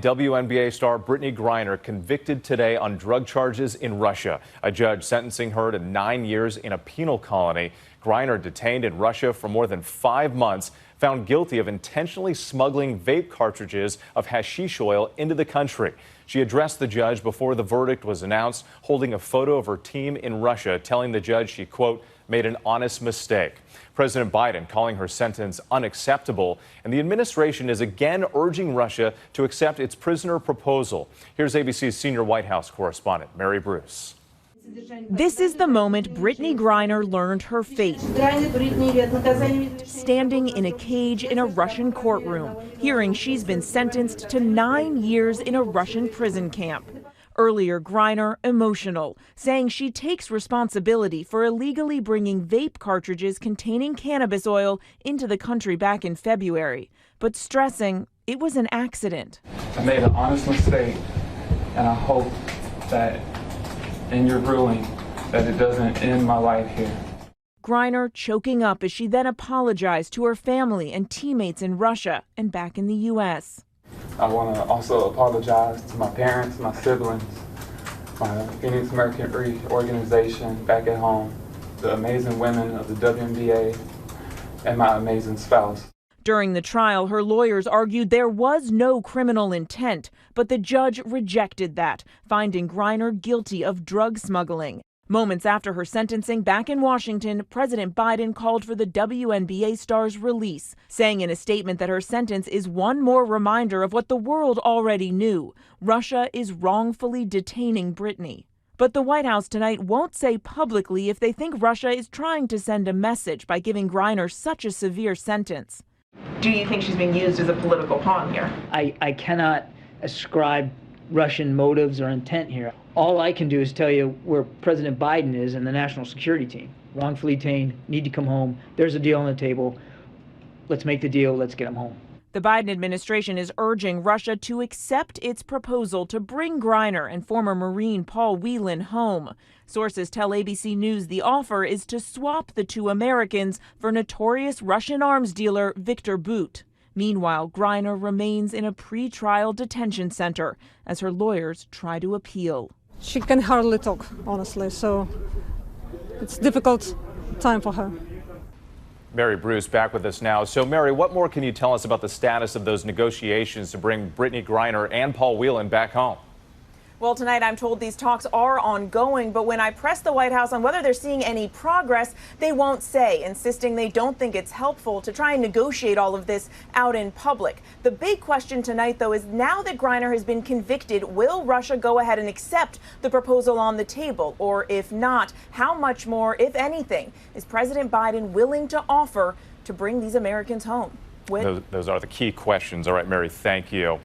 WNBA star Brittney Griner convicted today on drug charges in Russia. A judge sentencing her to 9 years in a penal colony. Griner, detained in Russia for more than 5 months, found guilty of intentionally smuggling vape cartridges of hashish oil into the country. She addressed the judge before the verdict was announced, holding a photo of her team in Russia, telling the judge she, quote, made an honest mistake. President Biden calling her sentence unacceptable, and the administration is again urging Russia to accept its prisoner proposal. Here's ABC's senior White House correspondent, Mary Bruce. This is the moment Brittney Griner learned her fate. Standing in a cage in a Russian courtroom, hearing she's been sentenced to 9 years in a Russian prison camp. Earlier, Griner emotional, saying she takes responsibility for illegally bringing vape cartridges containing cannabis oil into the country back in February, but stressing it was an accident. I made an honest mistake, and I hope that in your ruling that it doesn't end my life here. Griner choking up as she then apologized to her family and teammates in Russia and back in the U.S. I want to also apologize to my parents, my siblings, my Phoenix Mercury organization back at home, the amazing women of the WNBA, and my amazing spouse. During the trial, her lawyers argued there was no criminal intent, but the judge rejected that, finding Griner guilty of drug smuggling. Moments after her sentencing back in Washington, President Biden called for the WNBA star's release, saying in a statement that her sentence is one more reminder of what the world already knew: Russia is wrongfully detaining Brittney. But the White House tonight won't say publicly if they think Russia is trying to send a message by giving Griner such a severe sentence. Do you think she's being used as a political pawn here? I cannot ascribe Russian motives or intent here. All I can do is tell you where President Biden is and the national security team. Wrongfully detained, need to come home. There's a deal on the table. Let's make the deal. Let's get him home. The Biden administration is urging Russia to accept its proposal to bring Griner and former Marine Paul Whelan home. Sources tell ABC News the offer is to swap the two Americans for notorious Russian arms dealer Viktor Bout. Meanwhile, Griner remains in a pre-trial detention center as her lawyers try to appeal. She can hardly talk, honestly, so it's a difficult time for her. Mary Bruce back with us now. So, Mary, what more can you tell us about the status of those negotiations to bring Brittney Griner and Paul Whelan back home? Well, tonight I'm told these talks are ongoing, but when I press the White House on whether they're seeing any progress, they won't say, insisting they don't think it's helpful to try and negotiate all of this out in public. The big question tonight, though, is now that Griner has been convicted, will Russia go ahead and accept the proposal on the table? Or if not, how much more, if anything, is President Biden willing to offer to bring these Americans home? Those are the key questions. All right, Mary, thank you.